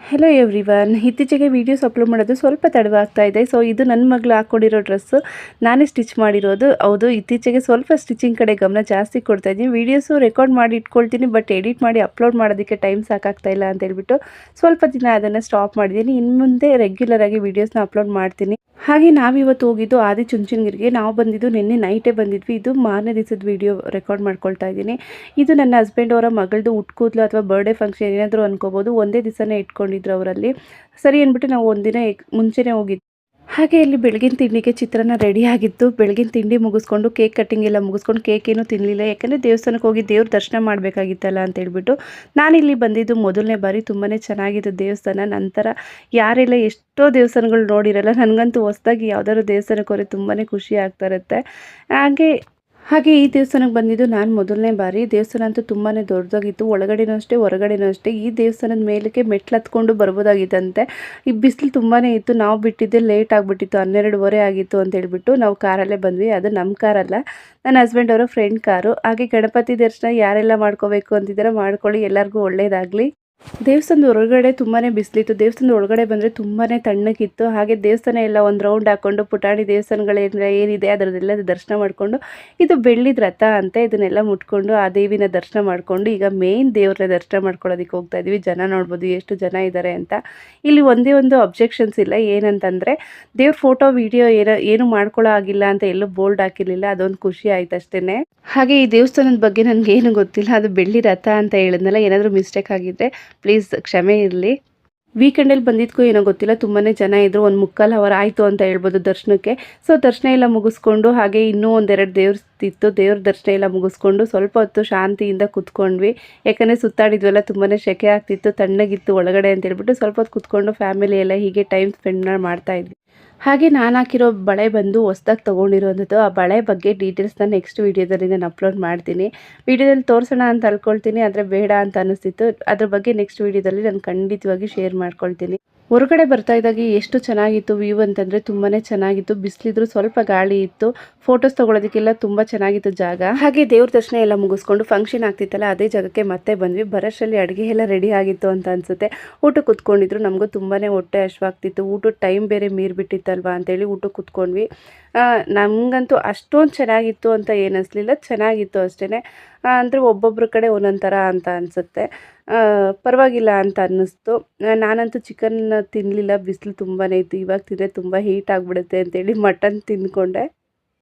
Hello everyone. ಇತ್ತೀಚೆಗೆ videos upload ಮಾಡೋದು ಸ್ವಲ್ಪ ತಡವಾಗ್ತಾ ಇದೆ. ಸೊ ಇದು ನನ್ನ ಮಗಳು ಹಾಕ್ಕೊಂಡಿರೋ ಡ್ರೆಸ್ಸು ನಾನೇ ಸ್ಟಿಚ್ ಮಾಡಿರೋದು. ಹೌದು, ಇತ್ತೀಚೆಗೆ ಸ್ವಲ್ಪ ಸ್ಟಿಚಿಂಗ್ ಕಡೆ ಗಮನ ಜಾಸ್ತಿ ಕೊಡ್ತಾ ಇದ್ದೀನಿ. ವೀಡಿಯೋಸು ರೆಕಾರ್ಡ್ ಮಾಡಿ ಇಟ್ಕೊಳ್ತೀನಿ, ಬಟ್ ಎಡಿಟ್ ಮಾಡಿ ಅಪ್ಲೋಡ್ ಮಾಡೋದಕ್ಕೆ ಟೈಮ್ ಸಾಕಾಗ್ತಾ ಇಲ್ಲ ಅಂತ ಹೇಳ್ಬಿಟ್ಟು ಸ್ವಲ್ಪ ದಿನ ಅದನ್ನು ಸ್ಟಾಪ್ ಮಾಡಿದ್ದೀನಿ. ಇನ್ನು ಮುಂದೆ ರೆಗ್ಯುಲರ್ ಆಗಿ ವೀಡಿಯೋಸ್ನ ಅಪ್ಲೋಡ್ ಮಾಡ್ತೀನಿ. ಹಾಗೆ ನಾವಿವತ್ತು ಹೋಗಿದ್ದು ಆದಿಚುಂಚನಗಿರಿಗೆ. ನಾವು ಬಂದಿದ್ದು ನಿನ್ನೆ ನೈಟೇ ಬಂದಿದ್ವಿ. ಇದು ಮಾರನೇ ದಿವಸದ ವೀಡಿಯೋ ರೆಕಾರ್ಡ್ ಮಾಡ್ಕೊಳ್ತಾ ಇದ್ದೀನಿ. ಇದು ನನ್ನ ಹಸ್ಬೆಂಡ್ ಅವರ ಮಗಳದು ಹುಟ್ಕೂದಲು ಅಥವಾ ಬರ್ಡೇ ಫಂಕ್ಷನ್ ಏನಾದರೂ ಅನ್ಕೋಬೋದು. ಒಂದೇ ದಿವಸನೇ ಇಟ್ಕೊಂಡಿದ್ರು ಅವರಲ್ಲಿ. ಸರಿ ಅಂದ್ಬಿಟ್ಟು ನಾವು ಒಂದಿನ ಮುಂಚೆನೇ ಹೋಗಿದ್ವಿ. ಹಾಗೆ ಇಲ್ಲಿ ಬೆಳಗಿನ ತಿಂಡಿಗೆ ಚಿತ್ರಾನ್ನ ರೆಡಿ ಆಗಿತ್ತು. ಬೆಳಗಿನ ತಿಂಡಿ ಮುಗಿಸ್ಕೊಂಡು ಕೇಕ್ ಕಟ್ಟಿಂಗ್ ಎಲ್ಲ ಮುಗಿಸ್ಕೊಂಡು ಕೇಕ್ ಏನೂ ತಿನ್ನಲಿಲ್ಲ, ಯಾಕಂದರೆ ದೇವಸ್ಥಾನಕ್ಕೆ ಹೋಗಿ ದೇವ್ರ ದರ್ಶನ ಮಾಡಬೇಕಾಗಿತ್ತಲ್ಲ ಅಂತ ಹೇಳ್ಬಿಟ್ಟು. ನಾನಿಲ್ಲಿ ಬಂದಿದ್ದು ಮೊದಲನೇ ಬಾರಿ. ತುಂಬಾ ಚೆನ್ನಾಗಿತ್ತು ದೇವಸ್ಥಾನ. ನಂತರ ಯಾರೆಲ್ಲ ಎಷ್ಟೋ ದೇವಸ್ಥಾನಗಳು ನೋಡಿರಲ್ಲ, ನನಗಂತೂ ಹೊಸದಾಗಿ ಯಾವ್ದಾದ್ರು ದೇವಸ್ಥಾನಕ್ಕೆ ಹೋದರೆ ತುಂಬಾ ಖುಷಿ ಆಗ್ತಾ ಇರುತ್ತೆ. ಹಾಗೆ ಈ ದೇವಸ್ಥಾನಕ್ಕೆ ಬಂದಿದ್ದು ನಾನು ಮೊದಲನೇ ಬಾರಿ. ದೇವಸ್ಥಾನ ಅಂತೂ ತುಂಬಾ ದೊಡ್ಡದಾಗಿತ್ತು. ಒಳಗಡೆನೂ ಅಷ್ಟೇ ಹೊರಗಡೆನೂ ಅಷ್ಟೇ. ಈ ದೇವಸ್ಥಾನದ ಮೇಲಕ್ಕೆ ಮೆಟ್ಲು ಹತ್ಕೊಂಡು ಬರ್ಬೋದಾಗಿತ್ತಂತೆ. ಈ ಬಿಸಿಲು ತುಂಬಾ ಇತ್ತು. ನಾವು ಬಿಟ್ಟಿದ್ದೆ ಲೇಟ್ ಆಗಿಬಿಟ್ಟಿತ್ತು, 12:30 ಆಗಿತ್ತು ಅಂತ ಹೇಳ್ಬಿಟ್ಟು ನಾವು ಕಾರಲ್ಲೇ ಬಂದ್ವಿ. ಅದು ನಮ್ಮ ಕಾರಲ್ಲ, ನನ್ನ ಹಸ್ಬೆಂಡ್ ಅವರ ಫ್ರೆಂಡ್ ಕಾರು. ಹಾಗೆ ಗಣಪತಿ ದರ್ಶನ ಯಾರೆಲ್ಲ ಮಾಡ್ಕೋಬೇಕು ಅಂತಿದ್ದಾರೆ ಮಾಡ್ಕೊಳ್ಳಿ, ಎಲ್ಲರಿಗೂ ಒಳ್ಳೇದಾಗಲಿ. ದೇವಸ್ಥಾನದ ಹೊರಗಡೆ ತುಂಬಾ ಬಿಸಿಲಿತ್ತು. ದೇವಸ್ಥಾನದ ಒಳಗಡೆ ಬಂದರೆ ತುಂಬಾ ತಣ್ಣಗಿತ್ತು. ಹಾಗೆ ದೇವಸ್ಥಾನ ಎಲ್ಲ ಒಂದು ರೌಂಡ್ ಹಾಕ್ಕೊಂಡು ಪುಟಾಣಿ ದೇವಸ್ಥಾನಗಳೆಲ್ಲ ಏನಿದೆ ಅದರದ್ದೆಲ್ಲ ದರ್ಶನ ಮಾಡಿಕೊಂಡು, ಇದು ಬೆಳ್ಳಿದ ರಥ ಅಂತ, ಇದನ್ನೆಲ್ಲ ಮುಟ್ಕೊಂಡು ಆ ದೇವಿನ ದರ್ಶನ ಮಾಡಿಕೊಂಡು ಈಗ ಮೇನ್ ದೇವ್ರ ದರ್ಶನ ಮಾಡ್ಕೊಳ್ಳೋದಕ್ಕೆ ಹೋಗ್ತಾ ಇದ್ವಿ. ಜನ ನೋಡ್ಬೋದು ಎಷ್ಟು ಜನ ಇದ್ದಾರೆ ಅಂತ. ಇಲ್ಲಿ ಒಂದೇ ಒಂದು ಅಬ್ಜೆಕ್ಷನ್ಸ್ ಇಲ್ಲ. ಏನಂತಂದರೆ ದೇವ್ರ ಫೋಟೋ ವಿಡಿಯೋ ಏನು ಮಾಡ್ಕೊಳ್ಳೋ ಆಗಿಲ್ಲ ಅಂತ ಎಲ್ಲೂ ಬೋರ್ಡ್ ಹಾಕಿರಲಿಲ್ಲ. ಅದೊಂದು ಖುಷಿ ಆಯ್ತು ಅಷ್ಟೇ. ಹಾಗೆ ಈ ದೇವಸ್ಥಾನದ ಬಗ್ಗೆ ನನಗೇನು ಗೊತ್ತಿಲ್ಲ. ಅದು ಬೆಳ್ಳಿ ರಥ ಅಂತ ಹೇಳಿದ್ನಲ್ಲ, ಏನಾದರೂ ಮಿಸ್ಟೇಕ್ ಆಗಿದ್ದರೆ ಪ್ಲೀಸ್ ಕ್ಷಮೆ ಇರಲಿ. ವೀಕೆಂಡಲ್ಲಿ ಬಂದಿದ್ದಕ್ಕೂ ಏನೋ ಗೊತ್ತಿಲ್ಲ, ತುಂಬಾ ಜನ ಇದ್ದರು. 1 ಅವರ್ ಆಯಿತು ಅಂತ ಹೇಳ್ಬೋದು ದರ್ಶನಕ್ಕೆ. ಸೊ ದರ್ಶನ ಎಲ್ಲ ಮುಗಿಸ್ಕೊಂಡು ಹಾಗೆ ಇನ್ನೂ ಒಂದೆರಡು ದೇವ್ರದಿತ್ತು, ದೇವ್ರ ದರ್ಶನ ಎಲ್ಲ ಮುಗಿಸ್ಕೊಂಡು ಸ್ವಲ್ಪ ಹೊತ್ತು ಶಾಂತಿಯಿಂದ ಕೂತ್ಕೊಂಡ್ವಿ. ಯಾಕಂದರೆ ಸುತ್ತಾಡಿದ್ವೆಲ್ಲ ತುಂಬಾ ಸೆಕೆ ಆಗ್ತಿತ್ತು, ತಣ್ಣಗಿತ್ತು ಒಳಗಡೆ ಅಂತ ಹೇಳ್ಬಿಟ್ಟು ಸ್ವಲ್ಪ ಹೊತ್ತು ಕೂತ್ಕೊಂಡು ಫ್ಯಾಮಿಲಿ ಎಲ್ಲ ಹೀಗೆ ಟೈಮ್ ಸ್ಪೆಂಡ್ ಮಾಡ್ತಾಯಿದ್ವಿ. ಹಾಗೆ ನಾನು ಹಾಕಿರೋ ಬಳೆ ಬಂದು ಹೊಸ್ದಾಗಿ ತೊಗೊಂಡಿರೋಂಥದ್ದು. ಆ ಬಳೆ ಬಗ್ಗೆ ಡೀಟೇಲ್ಸ್ನ ನೆಕ್ಸ್ಟ್ ವೀಡಿಯೋದಲ್ಲಿ ನಾನು ಅಪ್ಲೋಡ್ ಮಾಡ್ತೀನಿ. ವೀಡಿಯೋದಲ್ಲಿ ತೋರಿಸೋಣ ಅಂತ ಅನ್ಕೊಳ್ತೀನಿ, ಆದರೆ ಬೇಡ ಅಂತ ಅನ್ನಿಸ್ತಿತ್ತು. ಅದ್ರ ಬಗ್ಗೆ ನೆಕ್ಸ್ಟ್ ವೀಡಿಯೋದಲ್ಲಿ ನಾನು ಖಂಡಿತವಾಗಿ ಶೇರ್ ಮಾಡ್ಕೊಳ್ತೀನಿ. ಹೊರಗಡೆ ಬರ್ತಾ ಇದ್ದಾಗೆ ಎಷ್ಟು ಚೆನ್ನಾಗಿತ್ತು ವ್ಯೂ ಅಂತಂದರೆ ತುಂಬಾ ಚೆನ್ನಾಗಿತ್ತು. ಬಿಸಿಲಿದ್ರು ಸ್ವಲ್ಪ ಗಾಳಿ ಇತ್ತು. ಫೋಟೋಸ್ ತೊಗೊಳೋದಕ್ಕೆಲ್ಲ ತುಂಬ ಚೆನ್ನಾಗಿತ್ತು ಜಾಗ. ಹಾಗೆ ದೇವ್ರ ದರ್ಶನ ಎಲ್ಲ ಮುಗಿಸ್ಕೊಂಡು ಫಂಕ್ಷನ್ ಆಗ್ತಿತ್ತಲ್ಲ, ಅದೇ ಜಾಗಕ್ಕೆ ಮತ್ತೆ ಬಂದ್ವಿ. ಬರೋಷ್ಟರಲ್ಲಿ ಅಡುಗೆ ಎಲ್ಲ ರೆಡಿ ಆಗಿತ್ತು ಅಂತ ಅನಿಸುತ್ತೆ. ಊಟಕ್ಕೆ ಕೂತ್ಕೊಂಡಿದ್ರು. ನಮಗೂ ತುಂಬಾ ಹೊಟ್ಟೆ ಹಶ್ವಾಗ್ತಿತ್ತು. ಊಟದ ಟೈಮ್ ಬೇರೆ ಮೀರಿಬಿಟ್ಟಿತ್ತಲ್ವ ಅಂತೇಳಿ ಊಟಕ್ಕೆ ಕೂತ್ಕೊಂಡ್ವಿ. ನಮಗಂತೂ ಅಷ್ಟೊಂದು ಚೆನ್ನಾಗಿತ್ತು ಅಂತ ಏನು ಅನಿಸ್ಲಿಲ್ಲ, ಚೆನ್ನಾಗಿತ್ತು ಅಷ್ಟೇ. ಅಂದರೆ ಒಬ್ಬೊಬ್ಬರ ಕಡೆ ಒಂದೊಂದು ಥರ ಅಂತ ಅನಿಸುತ್ತೆ. ಪರವಾಗಿಲ್ಲ ಅಂತ ಅನ್ನಿಸ್ತು. ನಾನಂತೂ ಚಿಕನ್ ತಿನ್ನಲಿಲ್ಲ, ಬಿಸಿಲು ತುಂಬಾ ಇತ್ತು. ಇವಾಗ ತಿಂದರೆ ತುಂಬ ಹೀಟ್ ಆಗಿಬಿಡುತ್ತೆ ಅಂತೇಳಿ ಮಟನ್ ತಿಂದ್ಕೊಂಡೆ.